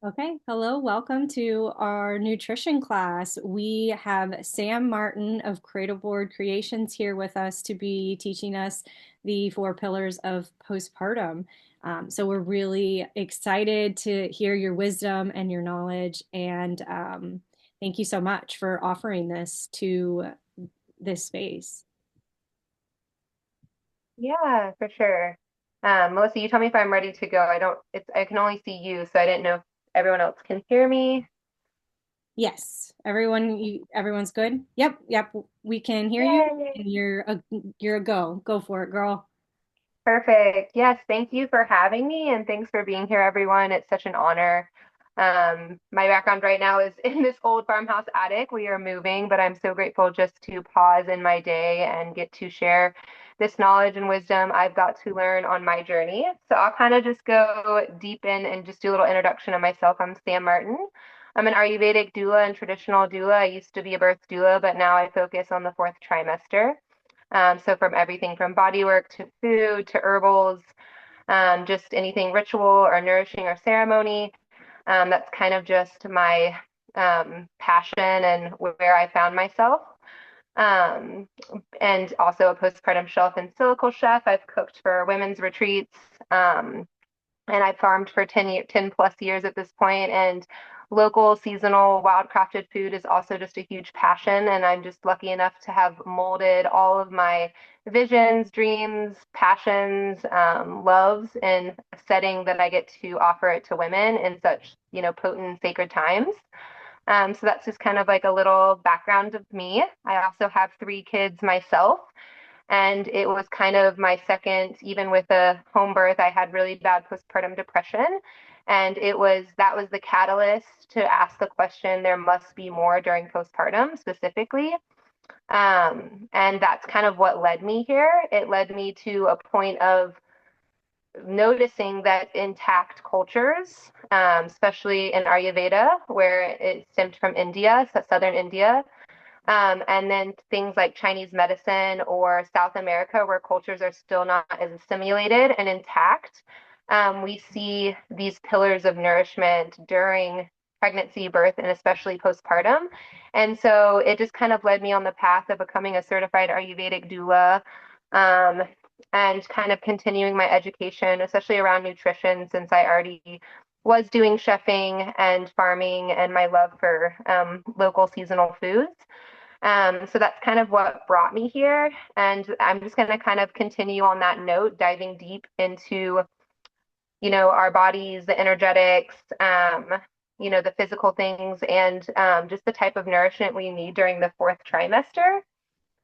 Okay, hello, welcome to our nutrition class. We have Sam Martin of Cradle Board Creations here with us to be teaching us the four pillars of postpartum. So we're really excited to hear your wisdom and your knowledge, and thank you so much for offering this to this space. Yeah, for sure. Melissa, you tell me if I'm ready to go. I can only see you, so I didn't know if everyone else can hear me. Yes, everyone's good. Yep, we can hear you, Yay. and you're a go. Go for it, girl. Perfect. Yes, thank you for having me and thanks for being here, everyone. It's such an honor. My background right now is in this old farmhouse attic. We are moving, but I'm so grateful just to pause in my day and get to share this knowledge and wisdom I've got to learn on my journey. So I'll kind of just go deep in and just do a little introduction of myself. I'm Sam Martin. I'm an Ayurvedic doula and traditional doula. I used to be a birth doula, but now I focus on the fourth trimester. So from everything from body work to food to herbals, just anything ritual or nourishing or ceremony. That's kind of just my passion and where I found myself. Um, and also a postpartum shelf and silical chef. I've cooked for women's retreats. And I farmed for 10 plus years at this point, and local seasonal wild crafted food is also just a huge passion. And I'm just lucky enough to have molded all of my visions, dreams, passions, loves in a setting that I get to offer it to women in such, potent sacred times. So that's just kind of like a little background of me. I also have three kids myself. And it was kind of my second, even with a home birth, I had really bad postpartum depression. And that was the catalyst to ask the question, there must be more during postpartum specifically. And that's kind of what led me here. It led me to a point of noticing that intact cultures, especially in Ayurveda, where it stemmed from India, so southern India, and then things like Chinese medicine or South America, where cultures are still not as assimilated and intact. We see these pillars of nourishment during pregnancy, birth, and especially postpartum. And so it just kind of led me on the path of becoming a certified Ayurvedic doula. Um, and kind of continuing my education, especially around nutrition, since I already was doing chefing and farming and my love for local seasonal foods. So that's kind of what brought me here. And I'm just going to kind of continue on that note, diving deep into, our bodies, the energetics, the physical things, and just the type of nourishment we need during the fourth trimester.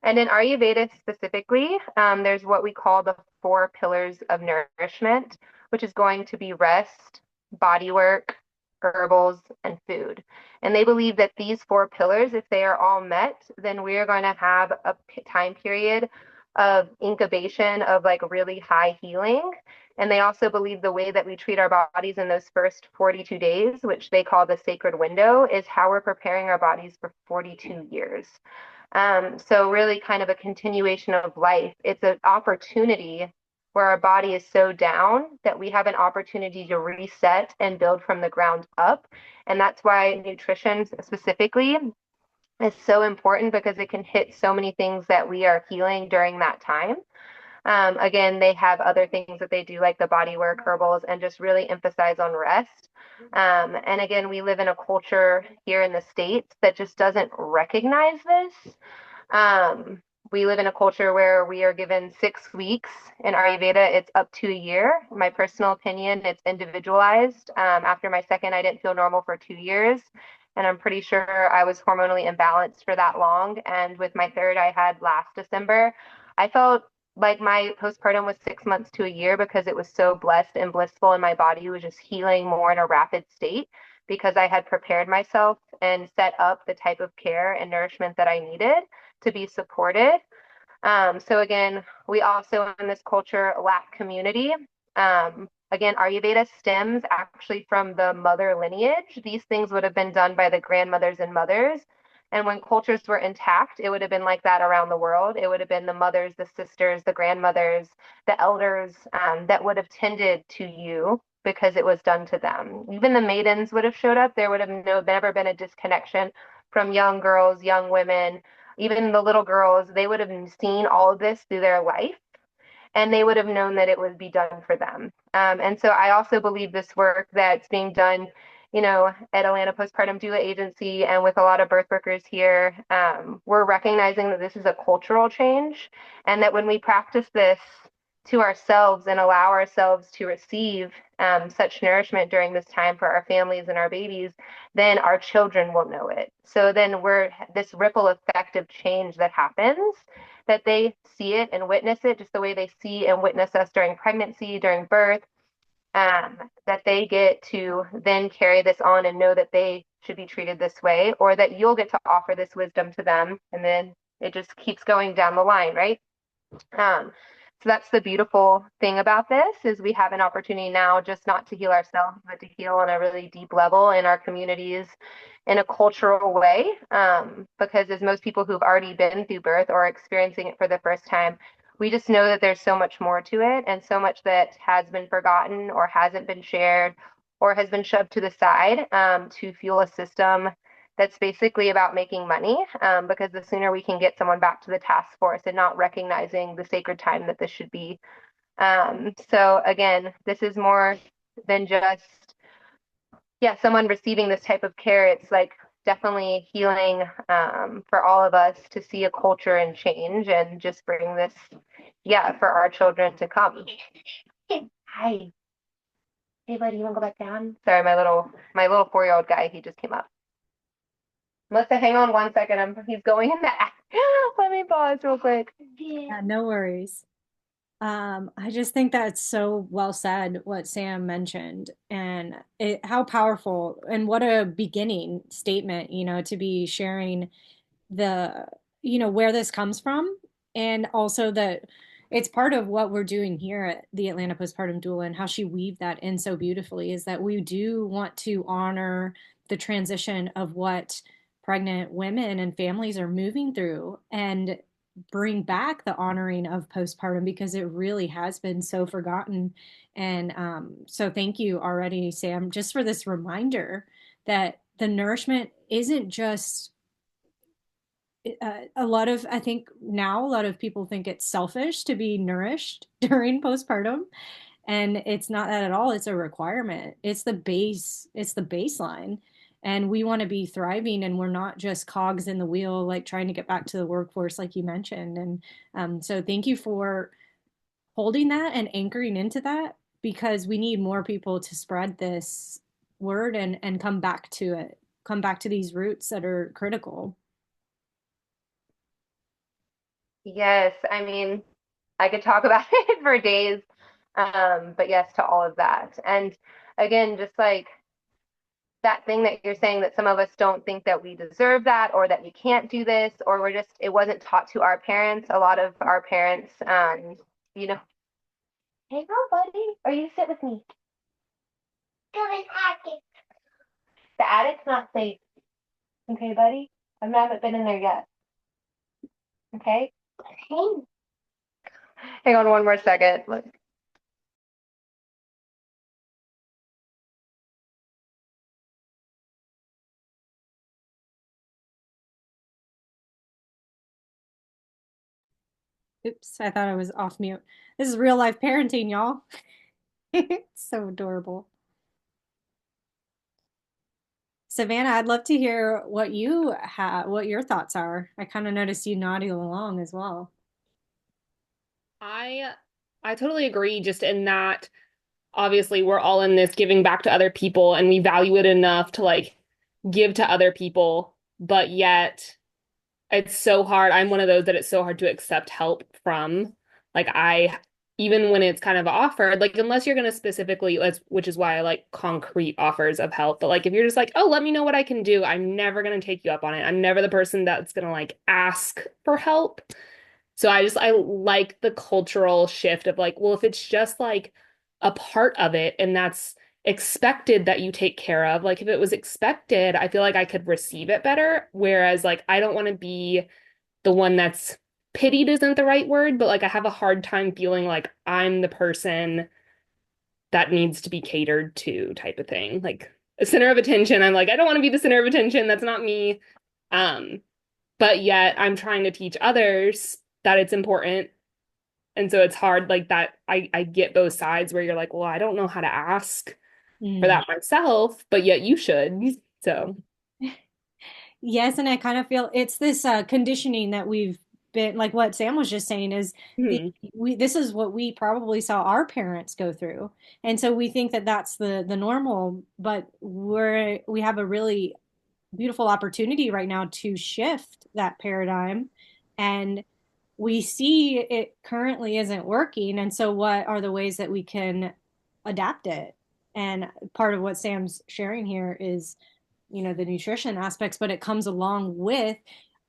And in Ayurveda specifically, there's what we call the four pillars of nourishment, which is going to be rest, body work, herbals, and food. And they believe that these four pillars, if they are all met, then we are going to have a time period of incubation of like really high healing. And they also believe the way that we treat our bodies in those first 42 days, which they call the sacred window, is how we're preparing our bodies for 42 years. So really kind of a continuation of life. It's an opportunity where our body is so down that we have an opportunity to reset and build from the ground up. And that's why nutrition specifically is so important because it can hit so many things that we are healing during that time. Again, they have other things that they do, like the body work, herbals, and just really emphasize on rest. And again, we live in a culture here in the States that just doesn't recognize this. We live in a culture where we are given 6 weeks. In Ayurveda, it's up to a year. My personal opinion, it's individualized. After my second, I didn't feel normal for 2 years. And I'm pretty sure I was hormonally imbalanced for that long. And with my third, I had last December. I felt like my postpartum was 6 months to a year because it was so blessed and blissful, and my body was just healing more in a rapid state because I had prepared myself and set up the type of care and nourishment that I needed to be supported. So again, we also in this culture lack community. Again, Ayurveda stems actually from the mother lineage. These things would have been done by the grandmothers and mothers. And when cultures were intact, it would have been like that around the world. It would have been the mothers, the sisters, the grandmothers, the elders that would have tended to you because it was done to them. Even the maidens would have showed up. There would have never been a disconnection from young girls, young women, even the little girls. They would have seen all of this through their life and they would have known that it would be done for them. And so I also believe this work that's being done, at Atlanta Postpartum Doula Agency and with a lot of birth workers here, we're recognizing that this is a cultural change and that when we practice this to ourselves and allow ourselves to receive such nourishment during this time for our families and our babies, then our children will know it. So then we're this ripple effect of change that happens, that they see it and witness it just the way they see and witness us during pregnancy, during birth, that they get to then carry this on and know that they should be treated this way, or that you'll get to offer this wisdom to them. And then it just keeps going down the line, right? So that's the beautiful thing about this is we have an opportunity now just not to heal ourselves, but to heal on a really deep level in our communities in a cultural way. Because as most people who've already been through birth or experiencing it for the first time, we just know that there's so much more to it and so much that has been forgotten or hasn't been shared or has been shoved to the side to fuel a system that's basically about making money, because the sooner we can get someone back to the task force and not recognizing the sacred time that this should be. So again, this is more than just, yeah, someone receiving this type of care. It's like definitely healing for all of us to see a culture and change and just bring this, yeah, for our children to come. Hi. Hey, buddy, you want to go back down? Sorry, my little 4-year-old guy, he just came up. Melissa, hang on 1 second. He's going in the Let me pause real quick. Yeah, no worries. I just think that's so well said, what Sam mentioned, and how powerful and what a beginning statement, to be sharing the, where this comes from. And also that it's part of what we're doing here at the Atlanta Postpartum Doula and how she weaved that in so beautifully is that we do want to honor the transition of what pregnant women and families are moving through and bring back the honoring of postpartum because it really has been so forgotten. And so thank you already, Sam, just for this reminder that the nourishment isn't just I think now a lot of people think it's selfish to be nourished during postpartum. And it's not that at all. It's a requirement. It's the base, it's the baseline. And we want to be thriving and we're not just cogs in the wheel, like trying to get back to the workforce, like you mentioned. And so thank you for holding that and anchoring into that because we need more people to spread this word and come back to it, come back to these roots that are critical. Yes, I mean, I could talk about it for days. But yes to all of that. And again, just like that thing that you're saying that some of us don't think that we deserve that or that we can't do this or it wasn't taught to our parents. A lot of our parents, you know, hey girl, buddy, or you sit with me. The attic's not safe. Okay, buddy? I haven't been in there yet. Okay? Hang on 1 more second. Look. Oops, I thought I was off mute. This is real life parenting, y'all. It's so adorable. Savannah, I'd love to hear what your thoughts are. I kind of noticed you nodding along as well. I I totally agree just in that obviously we're all in this giving back to other people and we value it enough to like give to other people, but yet it's so hard. I'm one of those that it's so hard to accept help from. Like I even when it's kind of offered, like unless you're going to specifically, which is why I like concrete offers of help. But like if you're just like, oh, let me know what I can do, I'm never going to take you up on it. I'm never the person that's going to like ask for help. So I like the cultural shift of like, well, if it's just like a part of it and that's expected that you take care of, like if it was expected, I feel like I could receive it better. Whereas like I don't want to be the one that's pitied isn't the right word, but like I have a hard time feeling like I'm the person that needs to be catered to type of thing. Like a center of attention. I'm like, I don't want to be the center of attention. That's not me. Um, but yet I'm trying to teach others that it's important. And so it's hard like that. I get both sides where you're like, well, I don't know how to ask for Mm. that myself, but yet you should. So, Yes, and I kind of feel it's this conditioning that we've been like what Sam was just saying is the mhm. we this is what we probably saw our parents go through. And so we think that that's the normal, but we have a really beautiful opportunity right now to shift that paradigm. And we see it currently isn't working. And so, what are the ways that we can adapt it? And part of what Sam's sharing here is, the nutrition aspects, but it comes along with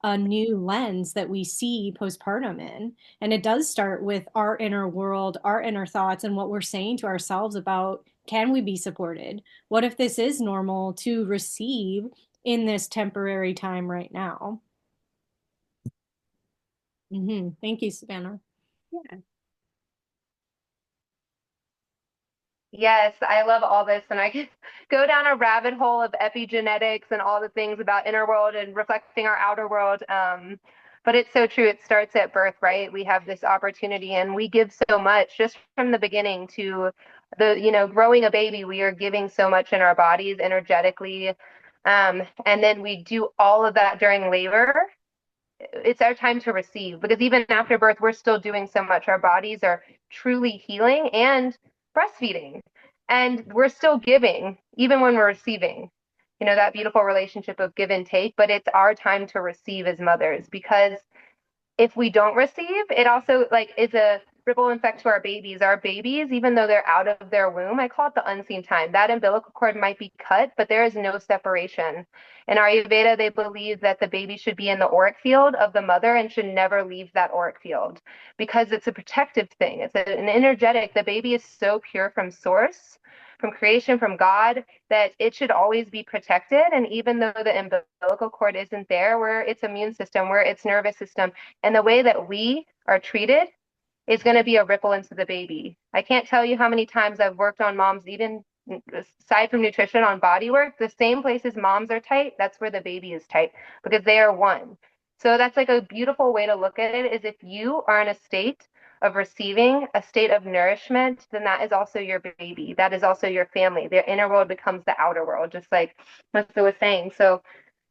a new lens that we see postpartum in. And it does start with our inner world, our inner thoughts, and what we're saying to ourselves about can we be supported? What if this is normal to receive in this temporary time right now? Thank you, Savannah. Yeah. Yes, I love all this, and I could go down a rabbit hole of epigenetics and all the things about inner world and reflecting our outer world. But it's so true. It starts at birth, right? We have this opportunity, and we give so much just from the beginning to growing a baby. We are giving so much in our bodies energetically, and then we do all of that during labor. It's our time to receive because even after birth, we're still doing so much. Our bodies are truly healing and breastfeeding, and we're still giving even when we're receiving. That beautiful relationship of give and take, but it's our time to receive as mothers because if we don't receive, it also like is a ripple effect to our babies. Our babies, even though they're out of their womb, I call it the unseen time. That umbilical cord might be cut, but there is no separation. In Ayurveda, they believe that the baby should be in the auric field of the mother and should never leave that auric field because it's a protective thing. It's an energetic. The baby is so pure from source, from creation, from God, that it should always be protected. And even though the umbilical cord isn't there, where its immune system, where its nervous system, and the way that we are treated is going to be a ripple into the baby. I can't tell you how many times I've worked on moms, even aside from nutrition, on body work. The same places moms are tight, that's where the baby is tight because they are one. So that's like a beautiful way to look at it is if you are in a state of receiving, a state of nourishment, then that is also your baby. That is also your family. Their inner world becomes the outer world, just like Melissa was saying. So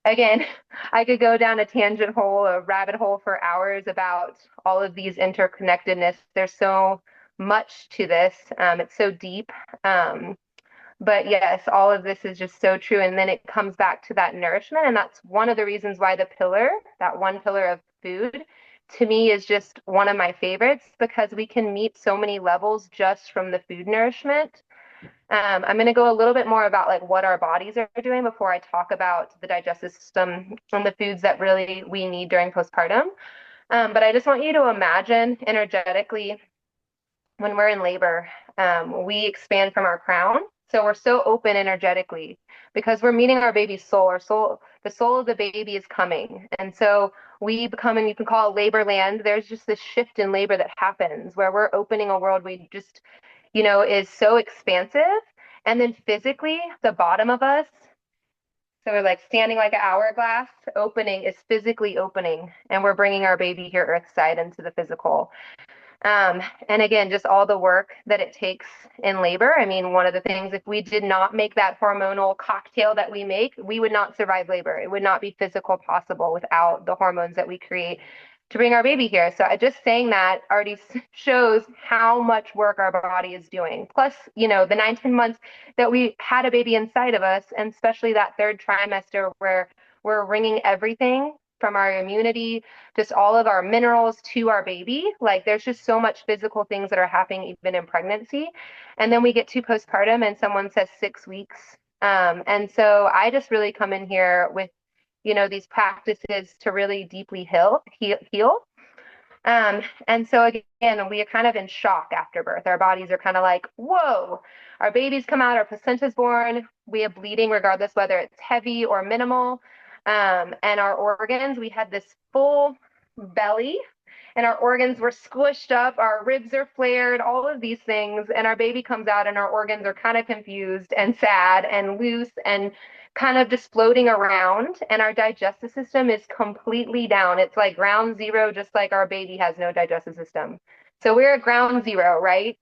again, I could go down a tangent hole, a rabbit hole for hours about all of these interconnectedness. There's so much to this. It's so deep. But yes, all of this is just so true. And then it comes back to that nourishment. And that's one of the reasons why the pillar, that one pillar of food, to me is just one of my favorites because we can meet so many levels just from the food nourishment. I'm going to go a little bit more about like what our bodies are doing before I talk about the digestive system and the foods that really we need during postpartum. But I just want you to imagine energetically when we're in labor, we expand from our crown. So we're so open energetically because we're meeting our baby's soul. Our soul, the soul of the baby is coming. And so we become, and you can call it labor land. There's just this shift in labor that happens where we're opening a world we just, is so expansive. And then physically, the bottom of us, so we're like standing like an hourglass, opening is physically opening. And we're bringing our baby here, earth side, into the physical. And again, just all the work that it takes in labor. I mean, one of the things, if we did not make that hormonal cocktail that we make, we would not survive labor. It would not be physical possible without the hormones that we create to bring our baby here. So just saying that already shows how much work our body is doing. Plus, the 9-10 months that we had a baby inside of us, and especially that third trimester where we're wringing everything from our immunity, just all of our minerals to our baby. Like there's just so much physical things that are happening even in pregnancy. And then we get to postpartum and someone says 6 weeks. And so I just really come in here with, these practices to really deeply heal. And so again, we are kind of in shock after birth. Our bodies are kind of like, whoa, our babies come out, our placenta's born, we have bleeding regardless whether it's heavy or minimal. And our organs, we had this full belly and our organs were squished up, our ribs are flared, all of these things, and our baby comes out and our organs are kind of confused and sad and loose and kind of just floating around, and our digestive system is completely down. It's like ground zero, just like our baby has no digestive system. So we're at ground zero, right?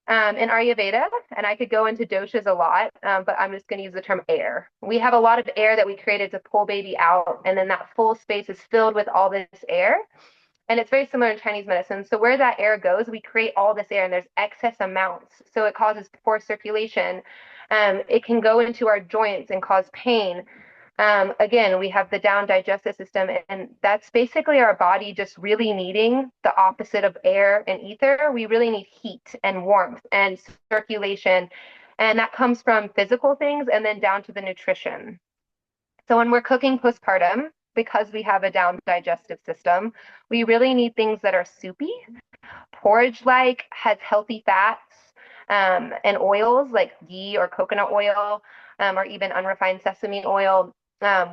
In Ayurveda, and I could go into doshas a lot, but I'm just going to use the term air. We have a lot of air that we created to pull baby out, and then that full space is filled with all this air. And it's very similar in Chinese medicine. So where that air goes, we create all this air and there's excess amounts. So it causes poor circulation. It can go into our joints and cause pain. Again, we have the down digestive system, and that's basically our body just really needing the opposite of air and ether. We really need heat and warmth and circulation. And that comes from physical things and then down to the nutrition. So when we're cooking postpartum, because we have a down digestive system, we really need things that are soupy, porridge-like, has healthy fats, and oils like ghee or coconut oil, or even unrefined sesame oil.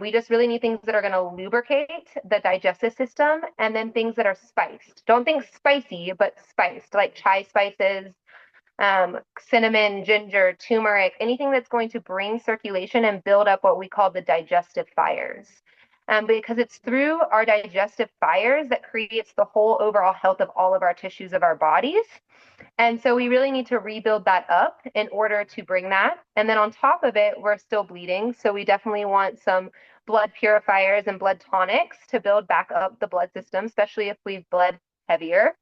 We just really need things that are going to lubricate the digestive system, and then things that are spiced. Don't think spicy, but spiced, like chai spices, cinnamon, ginger, turmeric, anything that's going to bring circulation and build up what we call the digestive fires. Because it's through our digestive fires that creates the whole overall health of all of our tissues of our bodies. And so we really need to rebuild that up in order to bring that. And then on top of it, we're still bleeding. So we definitely want some blood purifiers and blood tonics to build back up the blood system, especially if we've bled heavier.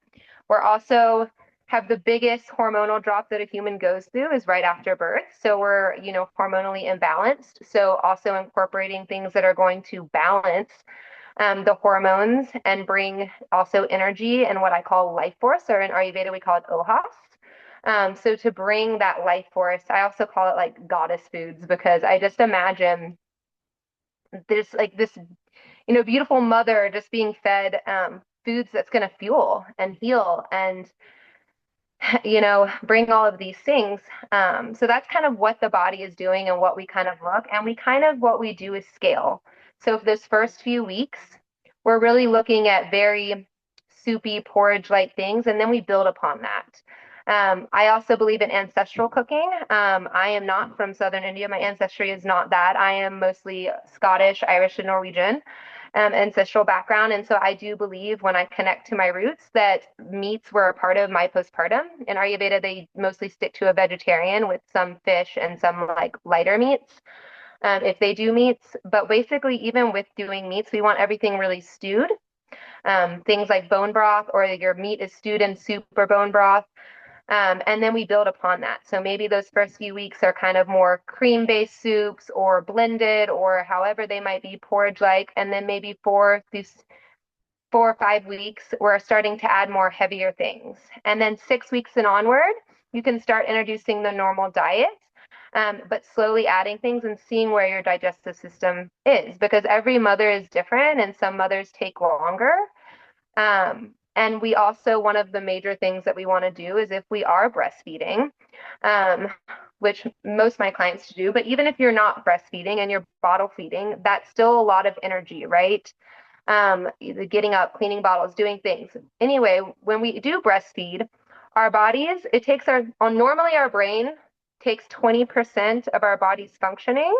We're also have the biggest hormonal drop that a human goes through is right after birth. So we're, hormonally imbalanced. So also incorporating things that are going to balance the hormones and bring also energy and what I call life force, or in Ayurveda, we call it ohas. So to bring that life force, I also call it like goddess foods, because I just imagine this like this, beautiful mother just being fed foods that's going to fuel and heal and bring all of these things. So that's kind of what the body is doing and what we kind of look, and what we do is scale. So for those first few weeks, we're really looking at very soupy porridge-like things, and then we build upon that. I also believe in ancestral cooking. I am not from Southern India. My ancestry is not that. I am mostly Scottish, Irish, and Norwegian ancestral background. And so I do believe when I connect to my roots that meats were a part of my postpartum. In Ayurveda, they mostly stick to a vegetarian with some fish and some like lighter meats. If they do meats, but basically even with doing meats, we want everything really stewed. Things like bone broth, or your meat is stewed in soup or bone broth. And then we build upon that. So maybe those first few weeks are kind of more cream-based soups or blended or however they might be, porridge-like. And then maybe 4 or 5 weeks, we're starting to add more heavier things. And then 6 weeks and onward, you can start introducing the normal diet, but slowly adding things and seeing where your digestive system is, because every mother is different and some mothers take longer. And we also, one of the major things that we want to do is if we are breastfeeding, which most of my clients do, but even if you're not breastfeeding and you're bottle feeding, that's still a lot of energy, right? Getting up, cleaning bottles, doing things. Anyway, when we do breastfeed, our bodies, normally our brain takes 20% of our body's functioning.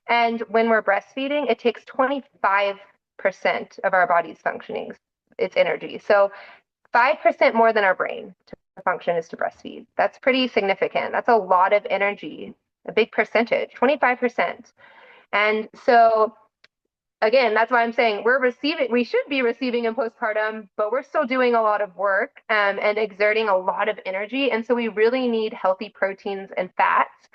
And when we're breastfeeding, it takes 25% of our body's functioning. It's energy. So 5% more than our brain to function is to breastfeed. That's pretty significant. That's a lot of energy, a big percentage, 25%. And so again, that's why I'm saying we should be receiving in postpartum, but we're still doing a lot of work and exerting a lot of energy. And so we really need healthy proteins and fats.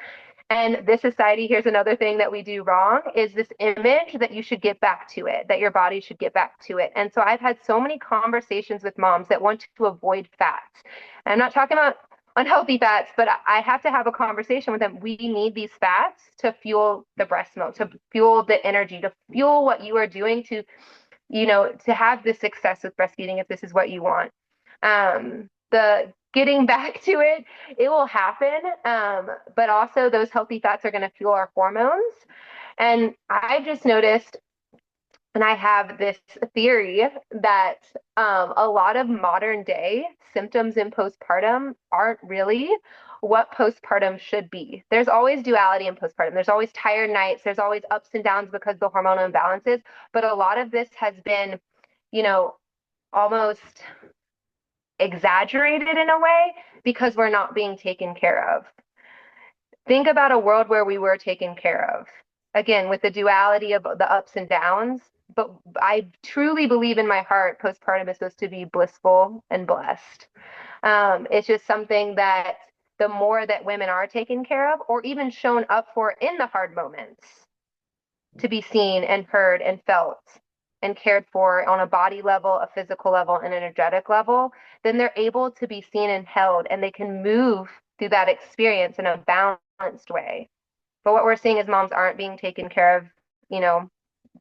And this society, here's another thing that we do wrong, is this image that you should get back to it, that your body should get back to it. And so I've had so many conversations with moms that want to avoid fats. And I'm not talking about unhealthy fats, but I have to have a conversation with them. We need these fats to fuel the breast milk, to fuel the energy, to fuel what you are doing to have this success with breastfeeding if this is what you want. The getting back to it will happen. But also those healthy fats are going to fuel our hormones. And I just noticed And I have this theory that a lot of modern day symptoms in postpartum aren't really what postpartum should be. There's always duality in postpartum. There's always tired nights. There's always ups and downs because of the hormonal imbalances. But a lot of this has been, you know, almost exaggerated in a way because we're not being taken care of. Think about a world where we were taken care of. Again, with the duality of the ups and downs, but I truly believe in my heart postpartum is supposed to be blissful and blessed. It's just something that the more that women are taken care of or even shown up for in the hard moments, to be seen and heard and felt and cared for on a body level, a physical level, an energetic level, then they're able to be seen and held and they can move through that experience in a balanced way. But what we're seeing is moms aren't being taken care of, you know,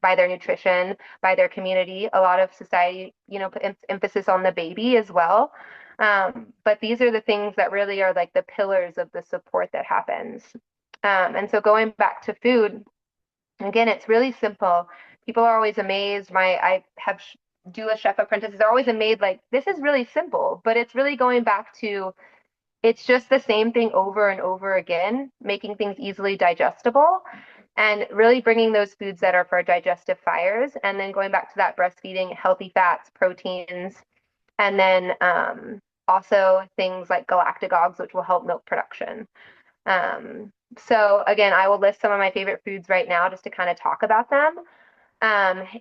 by their nutrition, by their community. A lot of society, put emphasis on the baby as well. But these are the things that really are like the pillars of the support that happens. And so going back to food, again, it's really simple. People are always amazed. I have doula chef apprentices are always amazed, like, this is really simple, but it's really going back to it's just the same thing over and over again, making things easily digestible and really bringing those foods that are for digestive fires. And then going back to that breastfeeding, healthy fats, proteins, and then also things like galactagogues, which will help milk production. So again, I will list some of my favorite foods right now just to kind of talk about them.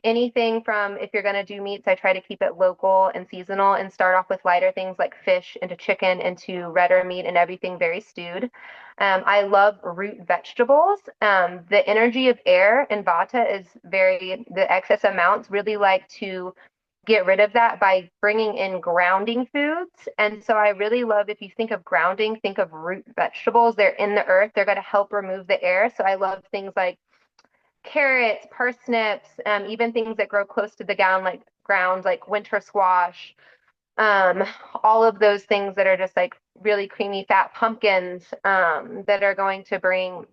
Anything from if you're going to do meats, I try to keep it local and seasonal and start off with lighter things like fish into chicken into redder meat and everything very stewed. I love root vegetables. The energy of air and vata is the excess amounts really like to get rid of that by bringing in grounding foods. And so I really love if you think of grounding, think of root vegetables. They're in the earth. They're going to help remove the air. So I love things like carrots, parsnips, even things that grow close to the ground like winter squash, all of those things that are just like really creamy fat pumpkins that are going to bring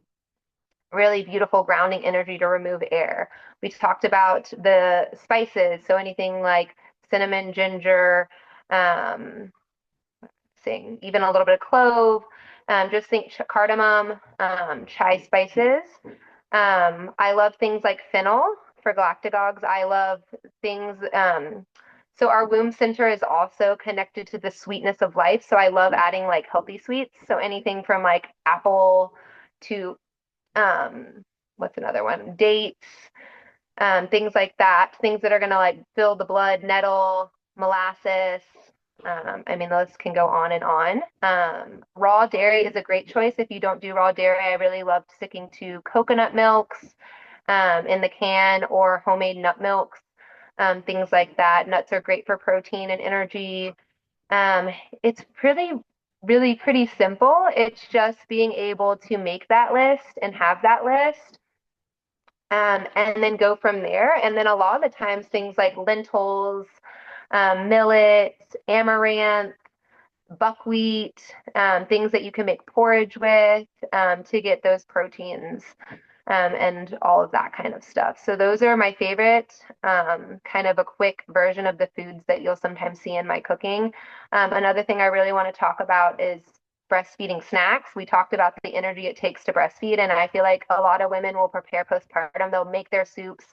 really beautiful grounding energy to remove air. We talked about the spices, so anything like cinnamon, ginger, even a little bit of clove, just think cardamom, chai spices. I love things like fennel for galactagogues. I love things. So our womb center is also connected to the sweetness of life. So I love adding like healthy sweets. So anything from like apple to what's another one? Dates, things like that. Things that are gonna like fill the blood, nettle, molasses. I mean, the list can go on and on. Raw dairy is a great choice. If you don't do raw dairy, I really love sticking to coconut milks in the can or homemade nut milks, things like that. Nuts are great for protein and energy. It's really pretty simple. It's just being able to make that list and have that list. And then go from there. And then a lot of the times, things like lentils, millets, amaranth, buckwheat, things that you can make porridge with to get those proteins and all of that kind of stuff. So those are my favorite, kind of a quick version of the foods that you'll sometimes see in my cooking. Another thing I really want to talk about is breastfeeding snacks. We talked about the energy it takes to breastfeed, and I feel like a lot of women will prepare postpartum. They'll make their soups,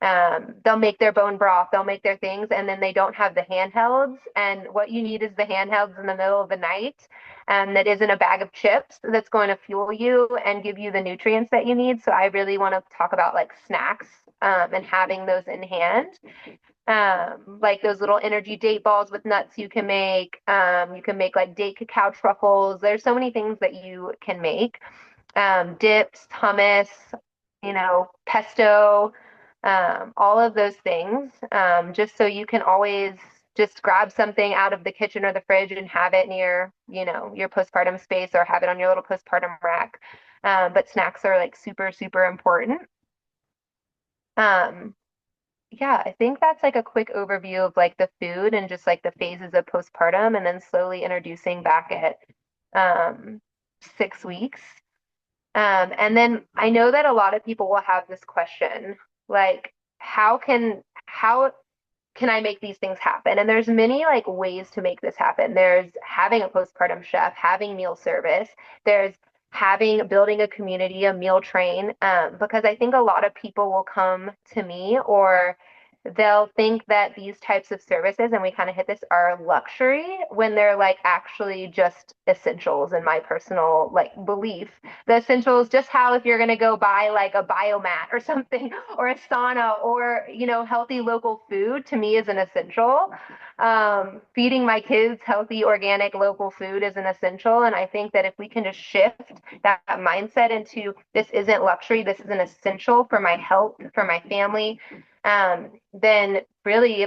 they'll make their bone broth, they'll make their things, and then they don't have the handhelds. And what you need is the handhelds in the middle of the night, that isn't a bag of chips that's going to fuel you and give you the nutrients that you need. So I really want to talk about like snacks and having those in hand. Like those little energy date balls with nuts you can make. You can make like date cacao truffles. There's so many things that you can make. Dips, hummus, pesto, all of those things, just so you can always just grab something out of the kitchen or the fridge and have it near, your postpartum space or have it on your little postpartum rack. But snacks are like super, super important. Um, yeah, I think that's like a quick overview of like the food and just like the phases of postpartum and then slowly introducing back at 6 weeks. And then I know that a lot of people will have this question, like, how can I make these things happen? And there's many like ways to make this happen. There's having a postpartum chef, having meal service. There's building a community, a meal train. Because I think a lot of people will come to me, or they'll think that these types of services, and we kind of hit this, are luxury when they're like actually just essentials in my personal like belief. The essentials, just how if you're going to go buy like a biomat or something, or a sauna, or healthy local food, to me is an essential. Feeding my kids healthy organic local food is an essential, and I think that if we can just shift that mindset into, this isn't luxury, this is an essential for my health, for my family, then really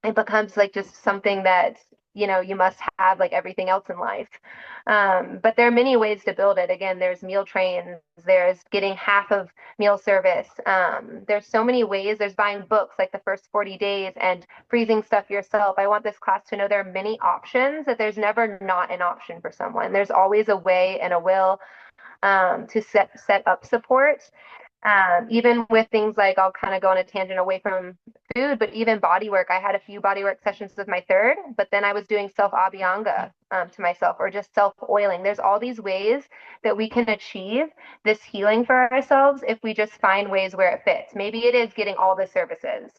it becomes like just something that you must have like everything else in life. But there are many ways to build it. Again, there's meal trains, there's getting half of meal service. There's so many ways. There's buying books like the first 40 days and freezing stuff yourself. I want this class to know there are many options, that there's never not an option for someone. There's always a way and a will to set up support. Even with things like, I'll kind of go on a tangent away from food, but even body work. I had a few body work sessions with my third, but then I was doing self abhyanga to myself, or just self oiling. There's all these ways that we can achieve this healing for ourselves if we just find ways where it fits. Maybe it is getting all the services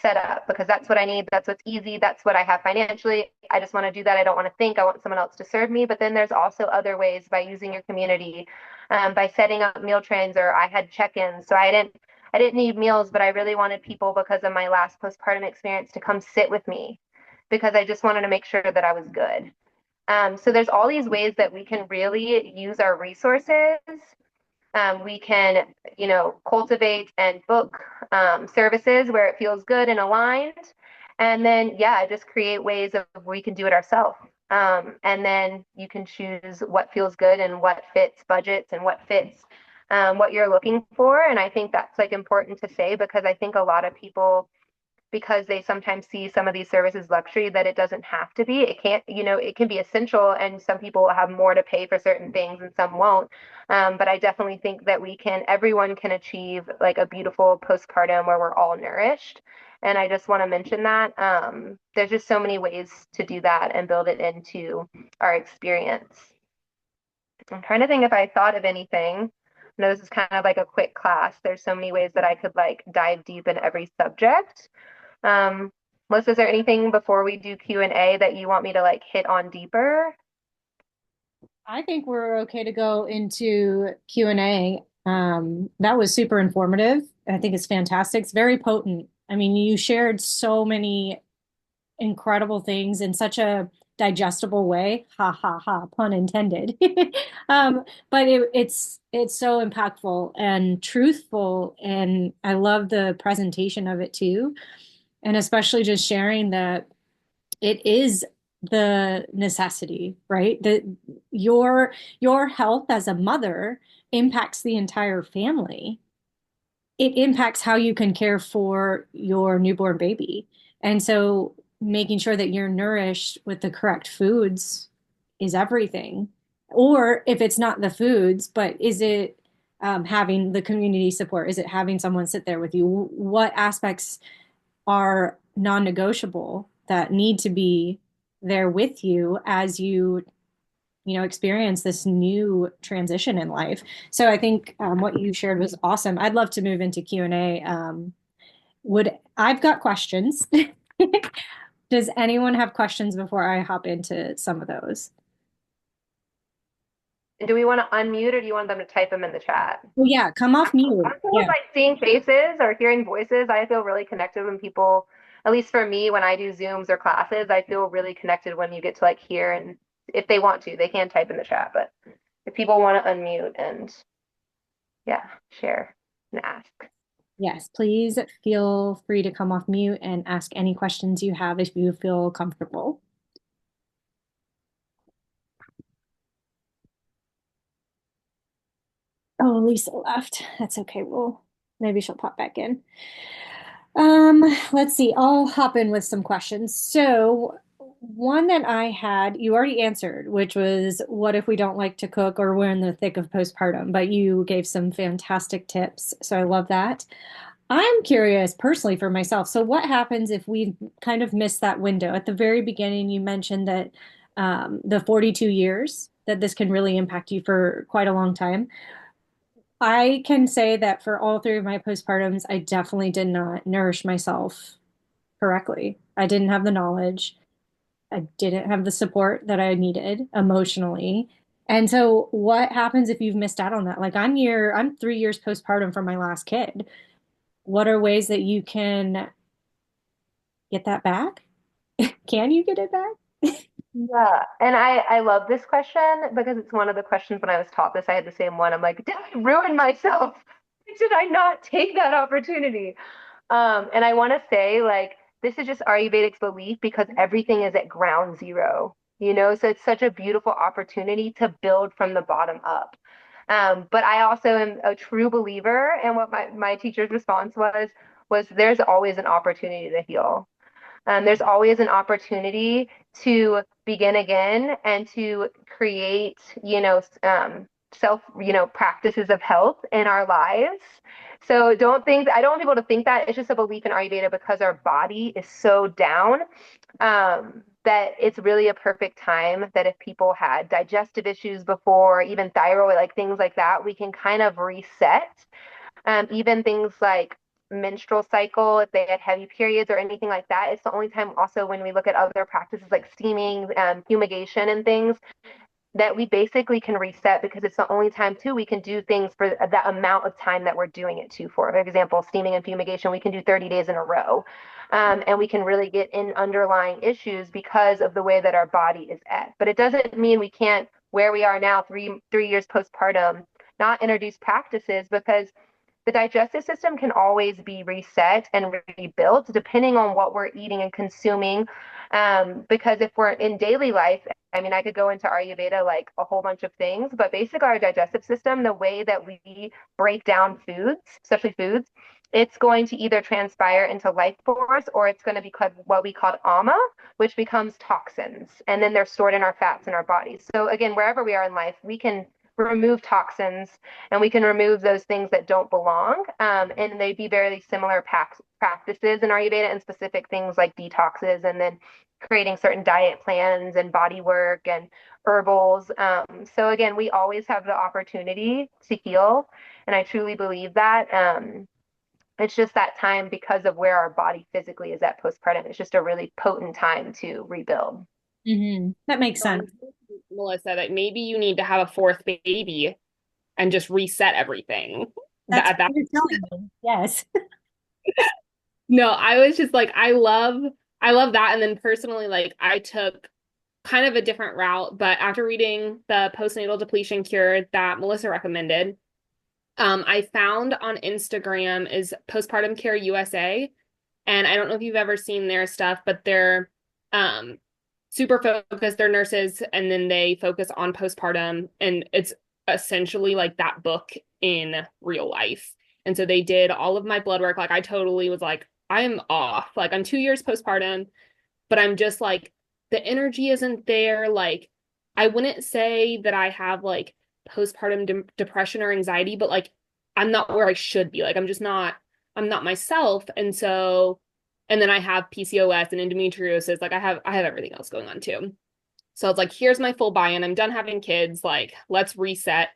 set up because that's what I need. That's what's easy. That's what I have financially. I just want to do that. I don't want to think. I want someone else to serve me. But then there's also other ways, by using your community, by setting up meal trains, or I had check-ins. So I didn't need meals, but I really wanted people, because of my last postpartum experience, to come sit with me, because I just wanted to make sure that I was good. So there's all these ways that we can really use our resources. We can, cultivate and book services where it feels good and aligned. And then, yeah, just create ways of we can do it ourselves. And then you can choose what feels good and what fits budgets and what fits what you're looking for. And I think that's like important to say, because I think a lot of people, because they sometimes see some of these services luxury, that it doesn't have to be. It can't, it can be essential, and some people will have more to pay for certain things and some won't. But I definitely think that everyone can achieve like a beautiful postpartum where we're all nourished. And I just want to mention that there's just so many ways to do that and build it into our experience. I'm trying to think if I thought of anything. I know this is kind of like a quick class. There's so many ways that I could like dive deep in every subject. Melissa, is there anything before we do Q&A that you want me to like hit on deeper? I think we're okay to go into Q&A. That was super informative. I think it's fantastic. It's very potent. I mean, you shared so many incredible things in such a digestible way. Ha ha ha, pun intended. But it's so impactful and truthful, and I love the presentation of it too. And especially just sharing that it is the necessity, right? That your health as a mother impacts the entire family. It impacts how you can care for your newborn baby. And so making sure that you're nourished with the correct foods is everything. Or if it's not the foods, but is it having the community support? Is it having someone sit there with you? What aspects are non-negotiable that need to be there with you as you experience this new transition in life. So I think what you shared was awesome. I'd love to move into Q&A. Would I've got questions. Does anyone have questions before I hop into some of those? Do we want to unmute, or do you want them to type them in the chat? Well, yeah, come off mute. I feel Yeah. like seeing faces or hearing voices, I feel really connected when people, at least for me, when I do Zooms or classes, I feel really connected when you get to like hear, and if they want to, they can type in the chat. But if people want to unmute and yeah, share and ask. Yes, please feel free to come off mute and ask any questions you have if you feel comfortable. Oh, Lisa left. That's okay. Well, maybe she'll pop back in. Let's see. I'll hop in with some questions. So, one that I had, you already answered, which was what if we don't like to cook or we're in the thick of postpartum, but you gave some fantastic tips. So I love that. I'm curious personally for myself. So, what happens if we kind of miss that window? At the very beginning, you mentioned that the 42 years that this can really impact you for quite a long time. I can say that for all three of my postpartums, I definitely did not nourish myself correctly. I didn't have the knowledge. I didn't have the support that I needed emotionally. And so what happens if you've missed out on that? Like I'm 3 years postpartum from my last kid. What are ways that you can get that back? Can you get it back? Yeah, and I love this question because it's one of the questions when I was taught this, I had the same one. I'm like, did I ruin myself? Did I not take that opportunity? And I want to say, like, this is just Ayurvedic belief because everything is at ground zero, you know? So it's such a beautiful opportunity to build from the bottom up. But I also am a true believer, and what my teacher's response was there's always an opportunity to heal. There's always an opportunity to begin again and to create, practices of health in our lives. So I don't want people to think that it's just a belief in Ayurveda because our body is so down, that it's really a perfect time that if people had digestive issues before, even thyroid, like things like that, we can kind of reset. Even things like menstrual cycle, if they had heavy periods or anything like that, it's the only time also when we look at other practices like steaming, fumigation and things that we basically can reset because it's the only time too we can do things for that amount of time that we're doing it to. For example, steaming and fumigation, we can do 30 days in a row. And we can really get in underlying issues because of the way that our body is at. But it doesn't mean we can't, where we are now, three years postpartum, not introduce practices because the digestive system can always be reset and rebuilt depending on what we're eating and consuming. Because if we're in daily life, I mean, I could go into Ayurveda like a whole bunch of things, but basically, our digestive system, the way that we break down foods, especially foods, it's going to either transpire into life force or it's going to become what we call ama, which becomes toxins. And then they're stored in our fats in our bodies. So, again, wherever we are in life, we can remove toxins and we can remove those things that don't belong. And they'd be very similar practices in Ayurveda and specific things like detoxes and then creating certain diet plans and body work and herbals. So again, we always have the opportunity to heal. And I truly believe that. It's just that time because of where our body physically is at postpartum. It's just a really potent time to rebuild. That makes So sense. I'm thinking, Melissa, that maybe you need to have a fourth baby and just reset everything. That's That what you're telling me. Yes. no, I was just like, I love that. And then personally, like I took kind of a different route, but after reading the postnatal depletion cure that Melissa recommended, I found on Instagram is Postpartum Care USA. And I don't know if you've ever seen their stuff, but they're um super focused. They're nurses and then they focus on postpartum. And it's essentially like that book in real life. And so they did all of my blood work. Like I totally was like, I am off. Like I'm 2 years postpartum, but I'm just like, the energy isn't there. Like I wouldn't say that I have like postpartum depression or anxiety, but like I'm not where I should be. Like I'm not myself. And so, and then I have PCOS and endometriosis. Like I have everything else going on too. So it's like, here's my full buy-in. I'm done having kids. Like, let's reset.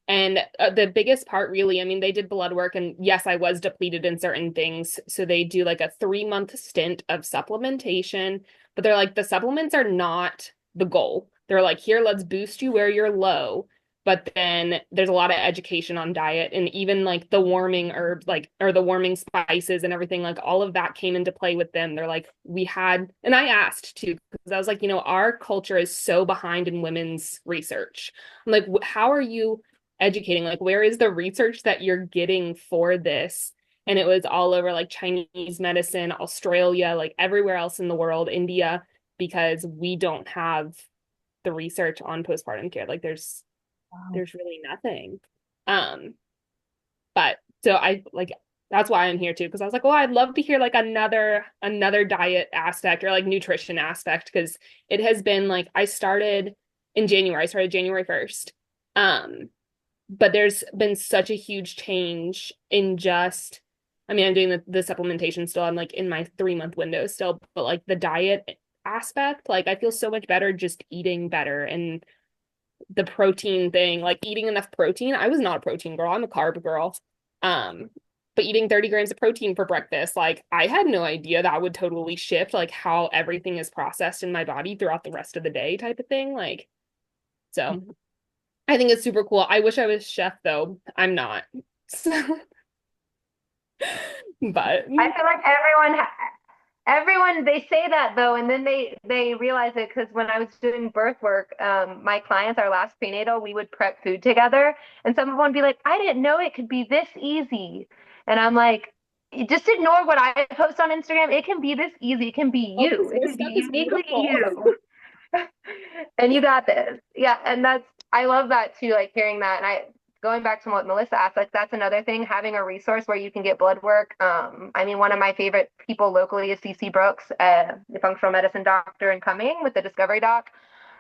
And the biggest part, really, I mean, they did blood work, and yes, I was depleted in certain things. So they do like a 3-month stint of supplementation, but they're like, the supplements are not the goal. They're like, here, let's boost you where you're low. But then there's a lot of education on diet and even like the warming herbs, like, or the warming spices and everything, like all of that came into play with them. They're like, we had, and I asked too, because I was like, our culture is so behind in women's research. I'm like, how are you educating? Like, where is the research that you're getting for this? And it was all over like Chinese medicine, Australia, like everywhere else in the world, India, because we don't have the research on postpartum care. Like Wow. there's really nothing. Um, but so I like that's why I'm here too, because I was like, well, I'd love to hear like another diet aspect or like nutrition aspect, because it has been like I started in January. I started January 1st. But there's been such a huge change in just, I mean, I'm doing the supplementation still. I'm like in my 3 month window still, but like the diet aspect, like I feel so much better just eating better and the protein thing, like eating enough protein. I was not a protein girl. I'm a carb girl. Um, but eating 30 grams of protein for breakfast, like I had no idea that would totally shift like how everything is processed in my body throughout the rest of the day type of thing. Like, so I think it's super cool. I wish I was chef though. I'm not. So, but I feel like everyone they say that though, and then they realize it because when I was doing birth work, my clients, our last prenatal, we would prep food together, and some of them would be like, "I didn't know it could be this easy," and I'm like, just ignore what I post on Instagram. It can be this easy. It can be open you. It source can be stuff is uniquely beautiful. you. And you got this. Yeah, and I love that too, like hearing that. And I going back to what Melissa asked, like that's another thing, having a resource where you can get blood work. I mean, one of my favorite people locally is CC Brooks, the functional medicine doctor in Cumming with the Discovery Doc.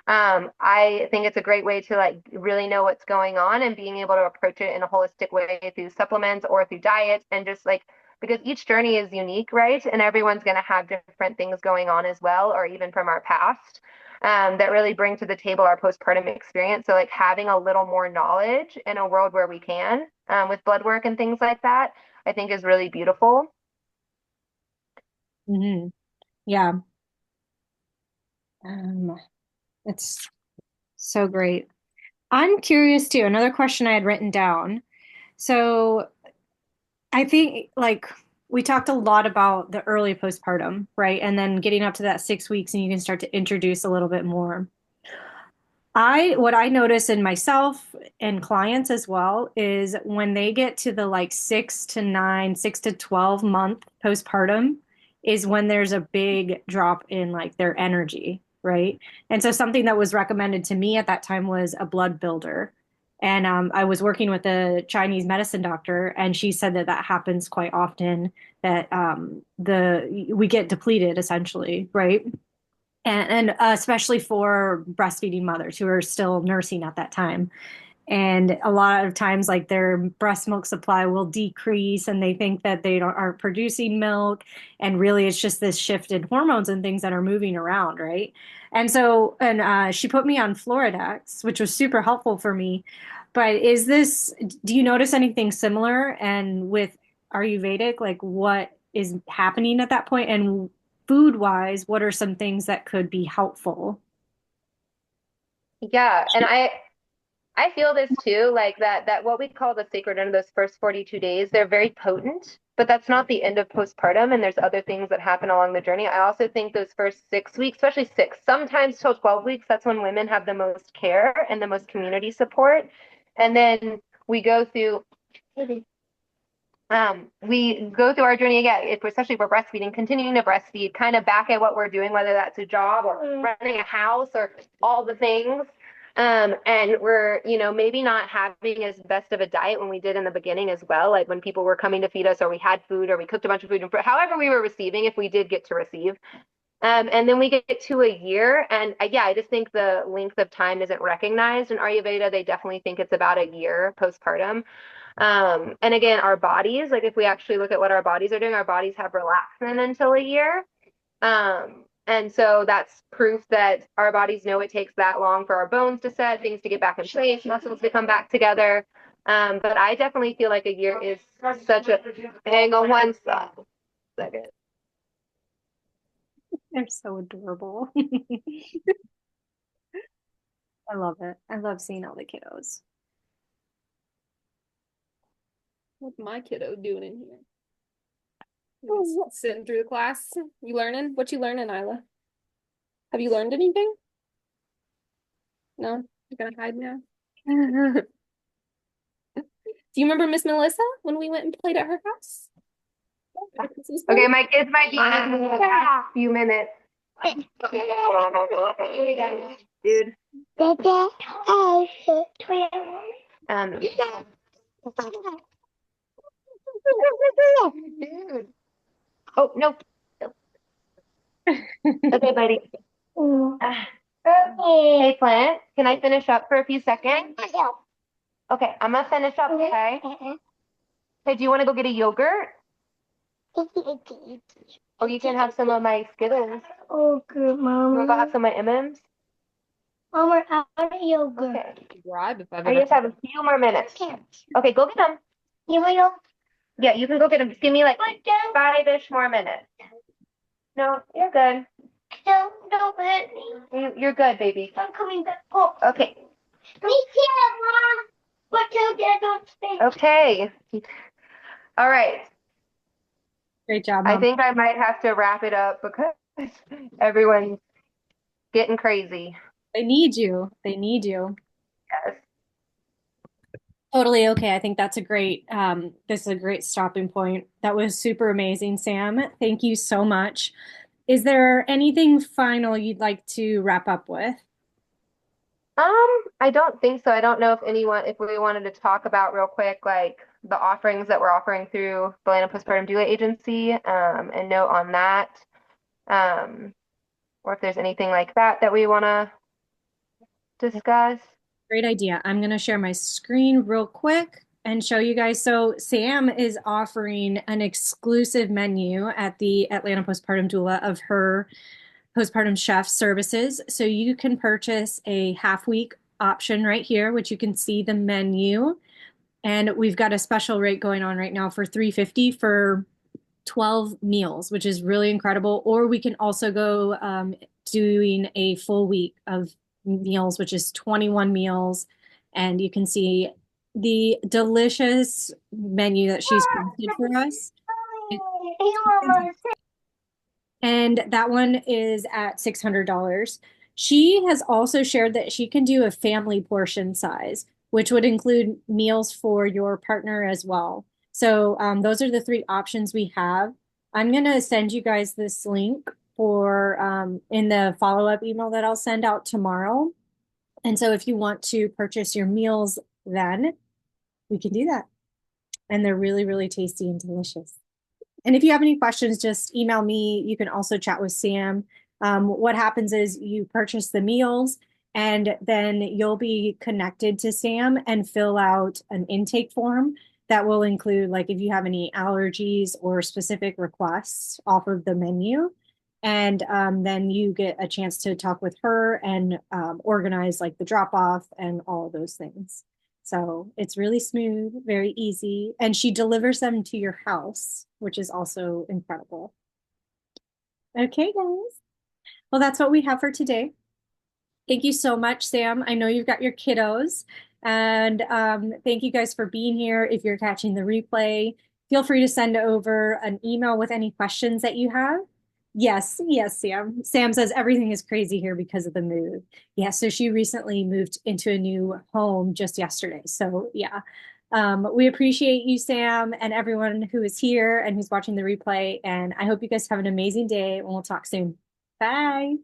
I think it's a great way to like really know what's going on and being able to approach it in a holistic way through supplements or through diet and just like because each journey is unique, right? And everyone's going to have different things going on as well, or even from our past that really bring to the table our postpartum experience. So, like having a little more knowledge in a world where we can with blood work and things like that, I think is really beautiful. Hmm. Yeah. Um, it's so great. I'm curious too. Another question I had written down. So I think like we talked a lot about the early postpartum, right? And then getting up to that 6 weeks and you can start to introduce a little bit more. What I notice in myself and clients as well is when they get to the like 6 to 9, 6 to 12 month postpartum is when there's a big drop in like their energy, right? And so something that was recommended to me at that time was a blood builder. And I was working with a Chinese medicine doctor, and she said that that happens quite often, that the we get depleted essentially, right? And especially for breastfeeding mothers who are still nursing at that time. And a lot of times, like their breast milk supply will decrease, and they think that they aren't producing milk. And really, it's just this shift in hormones and things that are moving around, right? And so, and she put me on Floridex, which was super helpful for me. But do you notice anything similar? And with Ayurvedic, like what is happening at that point? And food wise, what are some things that could be helpful? Yeah, and I feel this too, like that what we call the sacred end of those first 42 days, they're very potent, but that's not the end of postpartum, and there's other things that happen along the journey. I also think those first 6 weeks, especially six, sometimes till 12 weeks, that's when women have the most care and the most community support. And then we go through our journey again, especially if we're breastfeeding, continuing to breastfeed, kind of back at what we're doing, whether that's a job or running a house or all the things. And we're, maybe not having as best of a diet when we did in the beginning as well, like when people were coming to feed us or we had food or we cooked a bunch of food, and however we were receiving, if we did get to receive. And then we get to a year, and yeah, I just think the length of time isn't recognized. In Ayurveda, they definitely think it's about a year postpartum. And again, our bodies, like if we actually look at what our bodies are doing, our bodies have relaxin until a year. And so that's proof that our bodies know it takes that long for our bones to set, things to get back in place, muscles to come back together. But I definitely feel like a year is such a hang on one second. They're so adorable. I love it. I love seeing all the kiddos. what's my kiddo doing in here? He's sitting through the class. You learning? What you learning, Isla? Have you learned anything? No? You're gonna hide now? Do you remember Miss Melissa when we went and played at her house? Okay, my kids might be in a few minutes. Dude. Dude. Oh, no. Okay, buddy. Hey, Clint, can I finish up for a few seconds? Okay, I'm gonna finish up, okay? Hey, do you want to go get a yogurt? Or you can have some of my Skittles. Okay, You want to go have some of my M&M's? Mom, we're out of yogurt. Okay. Bribe if I've I ever. just have a few more minutes. Okay, go get them. You want Yeah, you can go get them. Just give me like 5-ish more minutes. No, you're good. don't hit me. You're good, baby. I'm coming back. Oh, Okay. me too, Mom. But you dad don't stay. Okay. All right. Great job, I Mom. think I might have to wrap it up because everyone's getting crazy. They need you. They need you. Yes. Totally okay. I think that's a great this is a great stopping point. That was super amazing, Sam. Thank you so much. Is there anything final you'd like to wrap up with? I don't think so. I don't know if we wanted to talk about real quick, like the offerings that we're offering through the Atlanta Postpartum Doula Agency, and note on that. Um, or if there's anything like that that we want to discuss. Great idea. I'm going to share my screen real quick and show you guys. So Sam is offering an exclusive menu at the Atlanta Postpartum Doula of her postpartum chef services. So you can purchase a half week option right here, which you can see the menu. And we've got a special rate going on right now for $350 for 12 meals, which is really incredible. Or we can also go doing a full week of meals, which is 21 meals. And you can see the delicious menu that she's crafted for us. And that one is at $600. She has also shared that she can do a family portion size, which would include meals for your partner as well. So those are the three options we have. I'm going to send you guys this link for in the follow-up email that I'll send out tomorrow. And so if you want to purchase your meals then, we can do that. And they're really, really tasty and delicious. And if you have any questions, just email me. You can also chat with Sam. What happens is you purchase the meals and then you'll be connected to Sam and fill out an intake form that will include like if you have any allergies or specific requests off of the menu. And then you get a chance to talk with her and organize like the drop off and all of those things. So it's really smooth, very easy. And she delivers them to your house, which is also incredible. Okay, guys. Well, that's what we have for today. Thank you so much, Sam. I know you've got your kiddos. And thank you guys for being here. If you're catching the replay, feel free to send over an email with any questions that you have. Yes, yes, Sam. Sam says everything is crazy here because of the move. Yeah, so she recently moved into a new home just yesterday. So yeah, we appreciate you, Sam, and everyone who is here and who's watching the replay. And I hope you guys have an amazing day and we'll talk soon. Bye.